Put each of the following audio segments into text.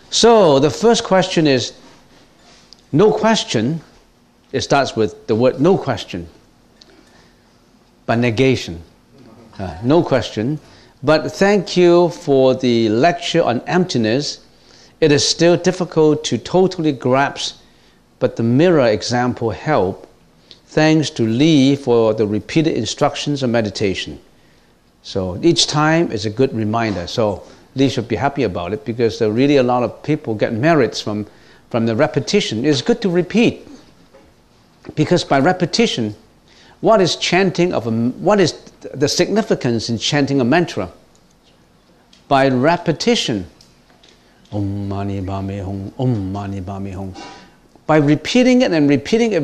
So the first question is no question. It starts with the word no question, by negation. No question. But thank you for the lecture on emptiness. It is still difficult to totally grasp, but the mirror example helped. Thanks to Lee for the repeated instructions on meditation. So each time is a good reminder. So Lee should be happy about it, because there are really a lot of people get merits from the repetition. It's good to repeat, because by repetition, what is the significance in chanting a mantra? By repetition, Om Mani Padme Hum, Om Mani Padme Hum. By repeating it and repeating it,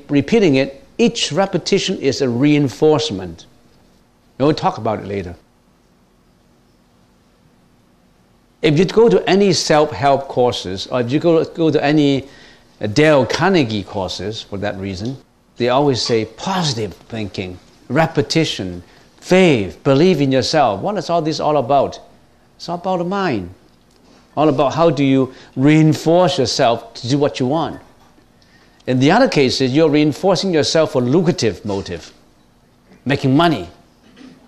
repeating it, each repetition is a reinforcement. We'll talk about it later. If you go to any self-help courses, or if you go to any Dale Carnegie courses for that reason, they always say positive thinking, repetition, faith, believe in yourself. What is all this all about? It's all about the mind. All about how do you reinforce yourself to do what you want. In the other cases, you're reinforcing yourself for lucrative motive, making money,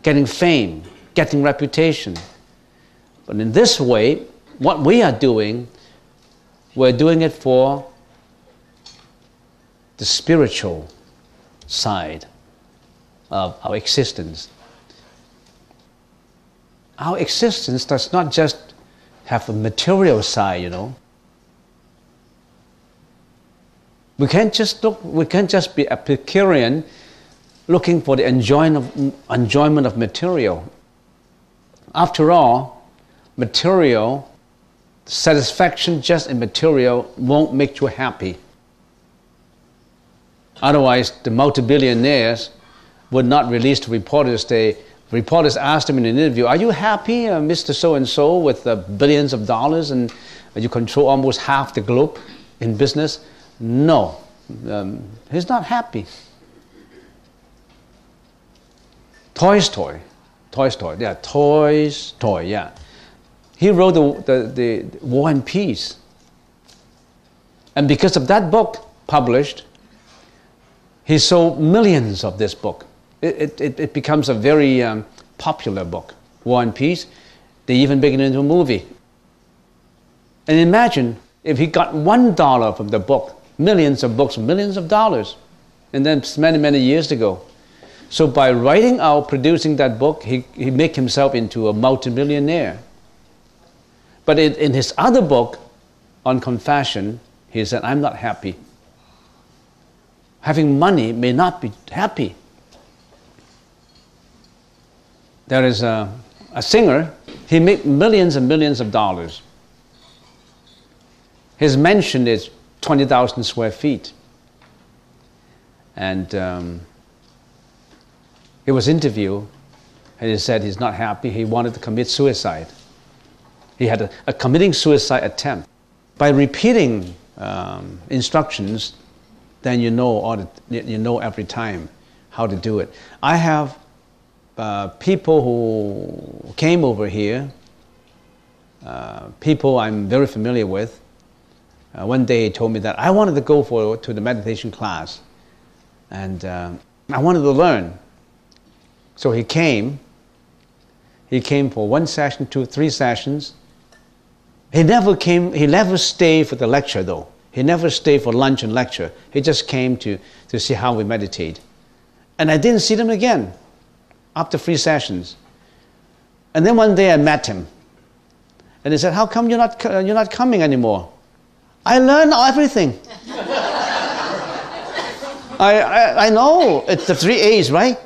getting fame, getting reputation. But in this way, what we are doing, we're doing it for the spiritual side of our existence. Our existence does not just have a material side, you know. We can't just be Epicurean looking for the enjoyment of material. After all, material satisfaction just in material won't make you happy. Otherwise, the multi-billionaires would not release to reporters. Reporters asked them in an interview, "Are you happy, Mr. So-and-so, with billions of dollars, and you control almost half the globe in business?" No, he's not happy. Tolstoy, yeah. He wrote the War and Peace. And because of that book published, he sold millions of this book. It becomes a very popular book, War and Peace. They even make it into a movie. And imagine if he got $1 from the book, millions of books, millions of dollars, and then many, many years ago. So by writing out, producing that book, he made himself into a multimillionaire. But in his other book, on confession, he said, "I'm not happy. Having money may not be happy." There is a singer, he made millions and millions of dollars. His mansion is 20,000 square feet. And he was interviewed, and he said he's not happy. He wanted to commit suicide. He had a committing suicide attempt. By repeating instructions, then you know every time how to do it. I have people who came over here, people I'm very familiar with. One day he told me that I wanted to go to the meditation class, and I wanted to learn. So he came. He came for 1 session, 2, 3 sessions. He never stayed for the lecture though. He never stayed for lunch and lecture. He just came to see how we meditate. And I didn't see them again after 3 sessions. And then one day I met him. And he said, "How come you're not coming anymore?" "I learned everything." I know. It's the 3 A's, right?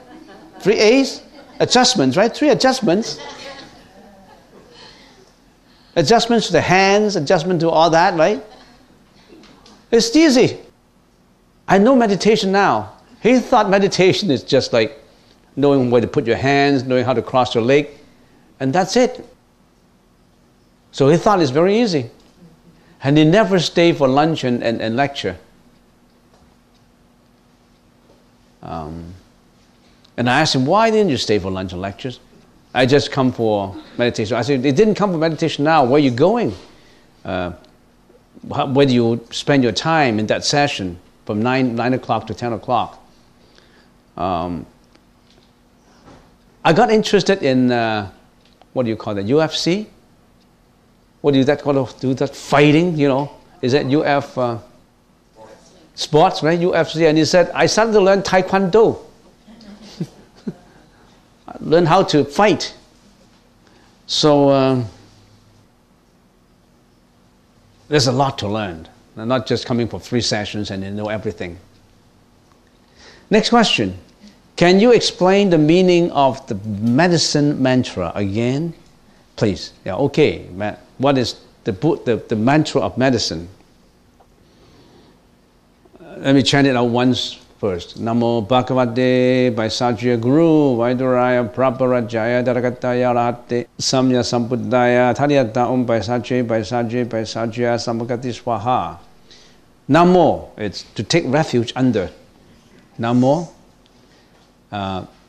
3 A's? Adjustments, right? 3 adjustments. Adjustments to the hands, adjustment to all that, right? It's easy. I know meditation now. He thought meditation is just like knowing where to put your hands, knowing how to cross your leg, and that's it. So he thought it's very easy. And he never stayed for lunch and lecture. And I asked him, why didn't you stay for lunch and lectures? I just come for meditation. I said, it didn't come for meditation now. Where are you going? Where do you spend your time in that session from 9 o'clock to 10 o'clock? I got interested in, what do you call that, UFC? What do that call? Do that fighting, you know? Is that UF sports, right? UFC. And he said, I started to learn Taekwondo. Learn how to fight. So there's a lot to learn. I'm not just coming for 3 sessions and you know everything. Next question. Can you explain the meaning of the medicine mantra again? Please. Yeah, okay. What is the mantra of medicine? Let me chant it out once first. Namo Bhagavate Vaisajya Guru Vaiduraya Praparajaya Daragataya Rahate Samya Sambuddhaya Tharyata Vaisajya Samagati Swaha. Namo, it's to take refuge under. Namo,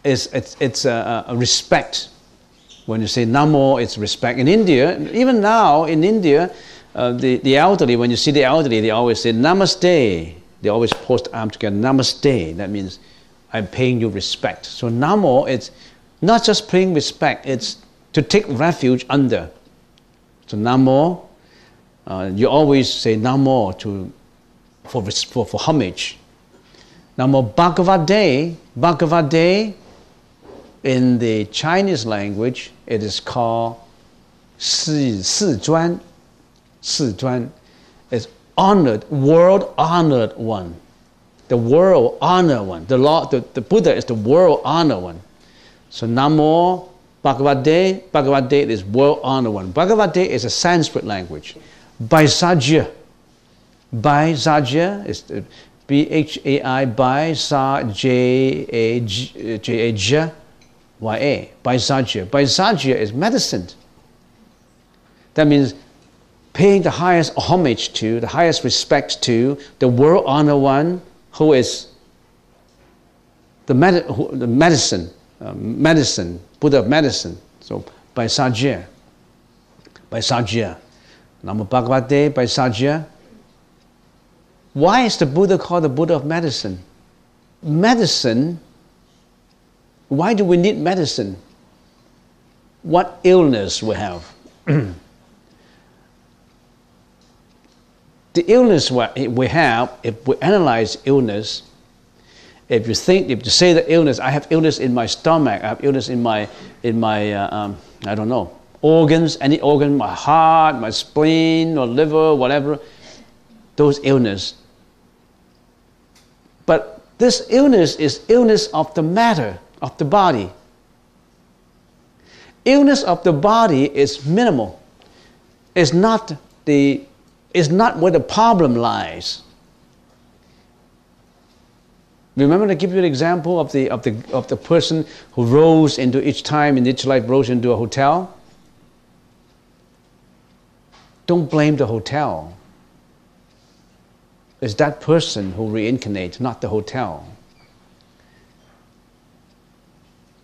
it's a respect. When you say Namo, it's respect. In India, even now in India, the elderly, when you see the elderly, they always say Namaste. They always post arms together, Namaste. That means I'm paying you respect. So Namo, it's not just paying respect, it's to take refuge under. So Namo, you always say Namo for homage. Namo Bhagavate. Bhagavate, in the Chinese language, it is called Si Zhuan. Si Zhuan is honored, world honored one. The world honored one. The Buddha is the world honored one. So Namo Bhagavate. Bhagavate is world honored one. Bhagavate is a Sanskrit language. Vaisajya. Vaisajya is B-H-A-I, Vaisajya. Y-A, Vaisajya. Vaisajya is medicine. That means paying the highest homage to, the highest respect to the world honored one who is the medicine, Buddha of medicine. So Vaisajya. Vaisajya. Namo Bhagavate Vaisajya. Why is the Buddha called the Buddha of medicine? Medicine. Why do we need medicine? What illness we have? The illness we have, if we analyze illness, if you say the illness, I have illness in my stomach, I have illness in my I don't know, organs, any organ, my heart, my spleen, or liver, whatever, those illness. But this illness is illness of the matter, of the body. Illness of the body is minimal. It's not where the problem lies. Remember to give you an example of the person who rose into each time in each life rose into a hotel. Don't blame the hotel. It's that person who reincarnates, not the hotel.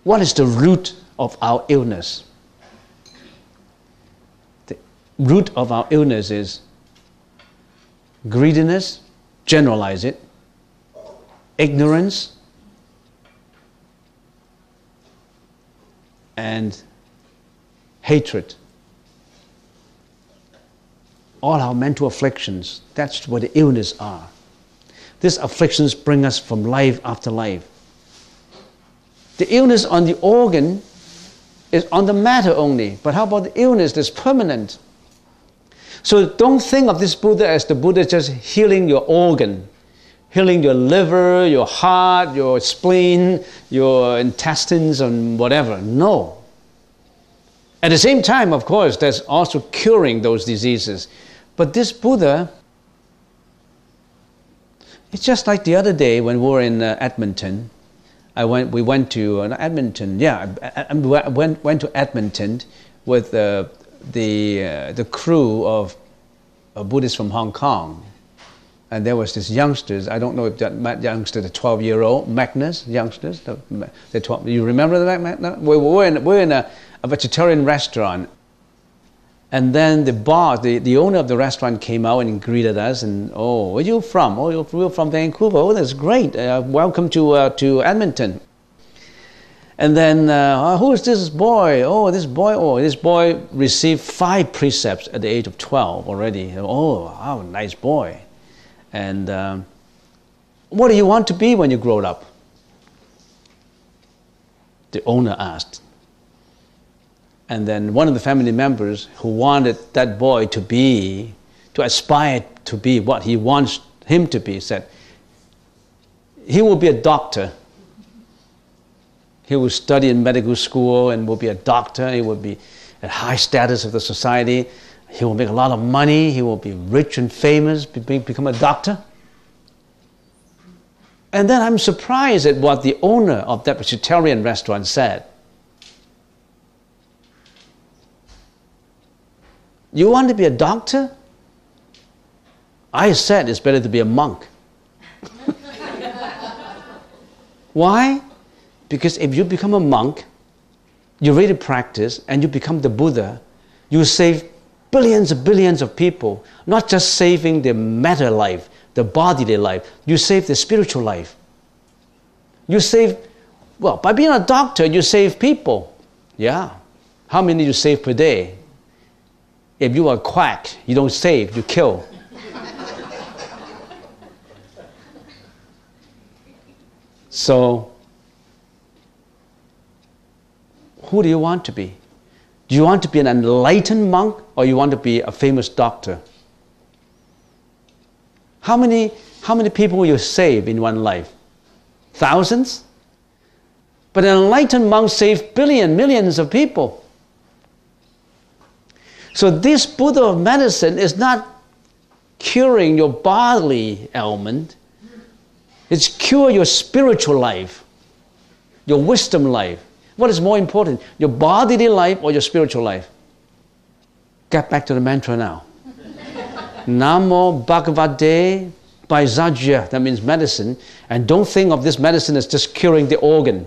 What is the root of our illness? The root of our illness is greediness, generalize it, ignorance, and hatred. All our mental afflictions, that's where the illness are. These afflictions bring us from life after life. The illness on the organ is on the matter only, but how about the illness that's permanent? So don't think of this Buddha as the Buddha just healing your organ, healing your liver, your heart, your spleen, your intestines, and whatever. No. At the same time, of course, there's also curing those diseases. But this Buddha It's just like the other day when we were in Edmonton. We went to Edmonton. Yeah, I went to Edmonton with the crew of Buddhists from Hong Kong, and there was this youngsters. I don't know if that youngster, the 12-year-old Magnus youngsters. The 12. You remember that? We were in a vegetarian restaurant. And then the owner of the restaurant came out and greeted us. And where are you from? Oh, we're from Vancouver. Oh, that's great. Welcome to Edmonton. And then who is this boy? This boy received 5 precepts at the age of 12 already. Oh, nice boy. And what do you want to be when you grow up? The owner asked. And then one of the family members who wanted that boy to aspire to be what he wants him to be, said, he will be a doctor. He will study in medical school and will be a doctor. He will be at high status of the society. He will make a lot of money. He will be rich and famous, become a doctor. And then I'm surprised at what the owner of that vegetarian restaurant said. You want to be a doctor? I said it's better to be a monk. Why? Because if you become a monk, you really practice and you become the Buddha, you save billions and billions of people, not just saving their matter life, the bodily life, you save the spiritual life. You save, by being a doctor, you save people. Yeah. How many you save per day? If you are a quack, you don't save, you kill. So, who do you want to be? Do you want to be an enlightened monk or you want to be a famous doctor? How many people will you save in one life? Thousands? But an enlightened monk saves millions of people. So this Buddha of medicine is not curing your bodily ailment. It's cure your spiritual life, your wisdom life. What is more important, your bodily life or your spiritual life? Get back to the mantra now. Namo Bhagavate Vaisajya, that means medicine. And don't think of this medicine as just curing the organ.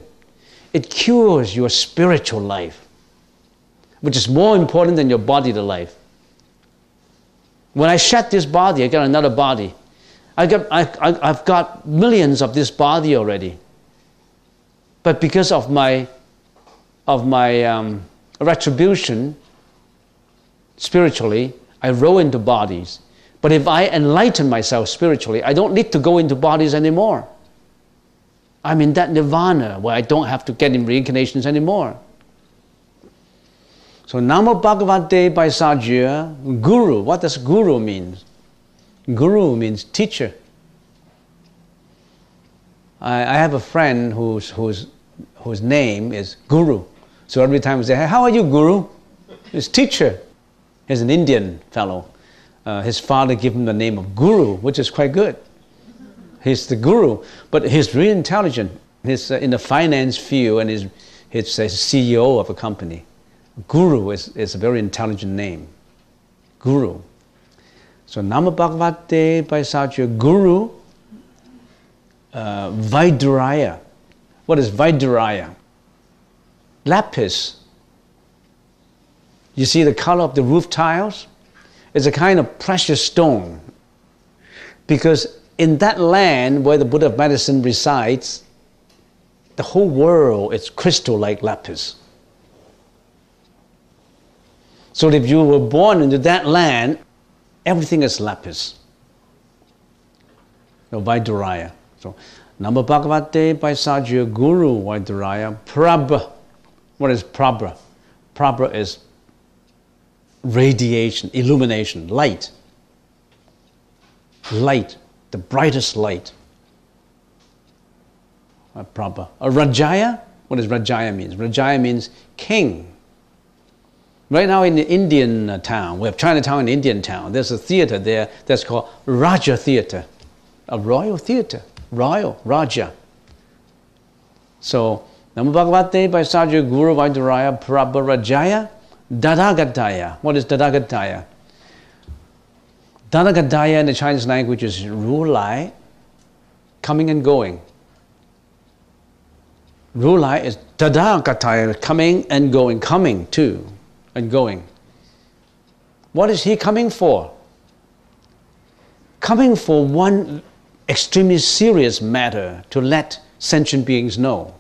It cures your spiritual life, which is more important than your bodily life. When I shed this body, I got another body. I've got millions of this body already. But because of my retribution, spiritually, I roll into bodies. But if I enlighten myself spiritually, I don't need to go into bodies anymore. I'm in that nirvana where I don't have to get in reincarnations anymore. So Namo Bhagavate Vaisajya, Guru. What does Guru mean? Guru means teacher. I have a friend whose name is Guru. So every time we say, hey, how are you, Guru? He's teacher. He's an Indian fellow. His father gave him the name of Guru, which is quite good. He's the Guru, but he's really intelligent. He's in the finance field and he's a CEO of a company. Guru is a very intelligent name. Guru. So Namo Bhagavate Vaisajya, Guru, Vaiduraya. What is Vaiduraya? Lapis. You see the color of the roof tiles? It's a kind of precious stone. Because in that land where the Buddha of medicine resides, the whole world is crystal like lapis. So if you were born into that land, everything is lapis. So Vaiduraya. So Namo Bhagavate Vaisajya, Guru Vaiduraya, Prabha. What is Prabha? Prabha is radiation, illumination, light. Light, the brightest light. Prabha. Rajaya, what does Rajaya mean? Rajaya means king. Right now in the Indian town, we have Chinatown and Indian town, there's a theater there that's called Raja Theater. a royal theater, royal, Raja. So, Namo Bhagavate Vaisajya Guru Vaiduraya Prabharajaya Dadagataya. What is Dadagataya? Dadagataya in the Chinese language is Rulai, coming and going. Rulai is Dadagataya, coming and going, coming to and going. What is he coming for? Coming for one extremely serious matter to let sentient beings know.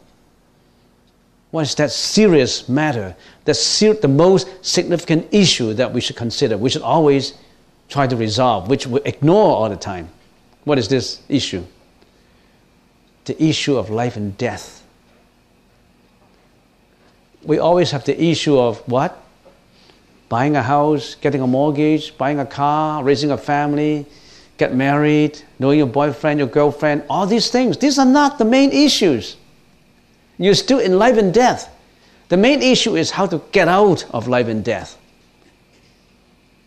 What is that serious matter? The most significant issue that we should consider. We should always try to resolve, which we ignore all the time. What is this issue? The issue of life and death. We always have the issue of what? Buying a house, getting a mortgage, buying a car, raising a family, get married, knowing your boyfriend, your girlfriend, all these things. These are not the main issues. You're still in life and death. The main issue is how to get out of life and death.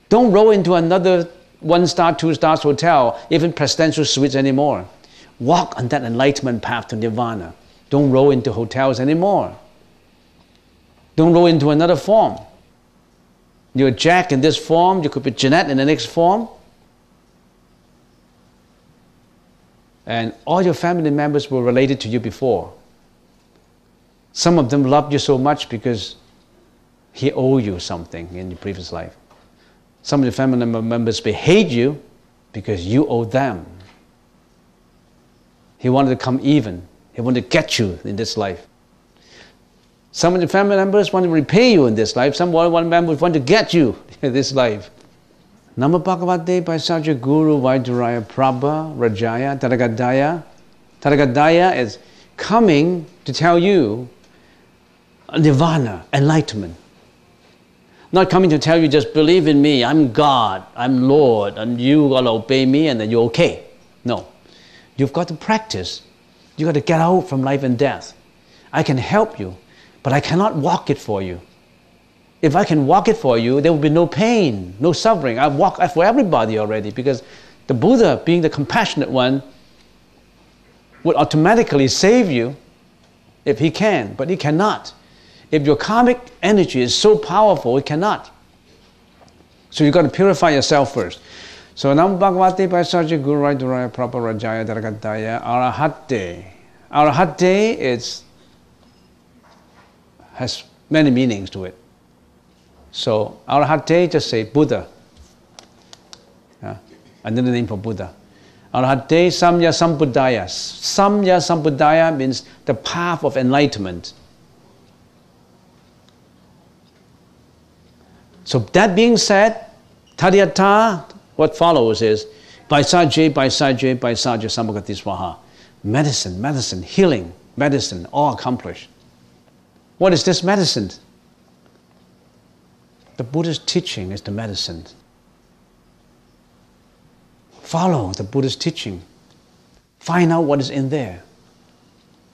Don't roll into another 1-star, 2-star hotel, even presidential suites anymore. Walk on that enlightenment path to nirvana. Don't roll into hotels anymore. Don't roll into another form. You're Jack in this form, you could be Jeanette in the next form. And all your family members were related to you before. Some of them loved you so much because he owed you something in your previous life. Some of your family members may hate you because you owe them. He wanted to come even. He wanted to get you in this life. Some of the family members want to repay you in this life. Some members want to get you in this life. Namo Bhagavate Vaisajya Guru Vaiduraya Prabha Rajaya Tadagadaya. Tadagadaya is coming to tell you nirvana, enlightenment. Not coming to tell you just believe in me, I'm God, I'm Lord, and you got to obey me and then you're okay. No. You've got to practice. You've got to get out from life and death. I can help you, but I cannot walk it for you. If I can walk it for you, there will be no pain, no suffering. I've walked for everybody already because the Buddha, being the compassionate one, would automatically save you if he can, but he cannot. If your karmic energy is so powerful, it cannot. So you've got to purify yourself first. So Namo Bhagavate Vaisajya Guru Vaiduraya Prabha Rajaya Daragadaya Arahate. Arahate has many meanings to it. So Arahate, just say Buddha. Another name for Buddha. Arahate Samya Sambuddhaya. Samya Sambuddhaya means the path of enlightenment. So that being said, Tadhyata, what follows is Vaisajya, Vaisajya, Vaisajya Samagati Swaha. Medicine, medicine, healing, medicine, all accomplished. What is this medicine? The Buddha's teaching is the medicine. Follow the Buddha's teaching. Find out what is in there.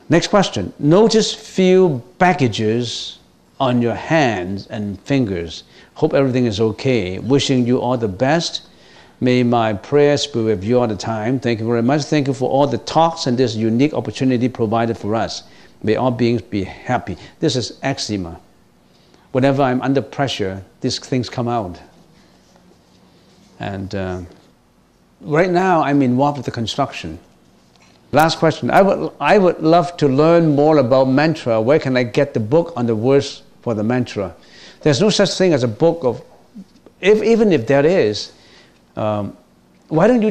Next question. Notice few baggages on your hands and fingers. Hope everything is okay. Wishing you all the best. May my prayers be with you all the time. Thank you very much. Thank you for all the talks and this unique opportunity provided for us. May all beings be happy. This is eczema. Whenever I'm under pressure, these things come out. And right now, I'm involved with the construction. Last question. I would love to learn more about mantra. Where can I get the book on the words for the mantra? There's no such thing as a book of, even if there is, why don't you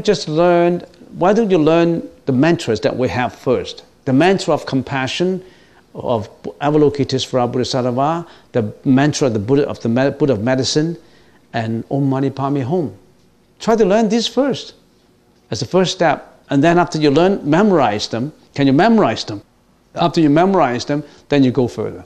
learn the mantras that we have first? The mantra of compassion, of Avalokitesvara Buddhasarava, the mantra of the Buddha of medicine, and Om Mani Padme Hum. Try to learn these first as the first step. And then after you memorize them. Can you memorize them? After you memorize them, then you go further.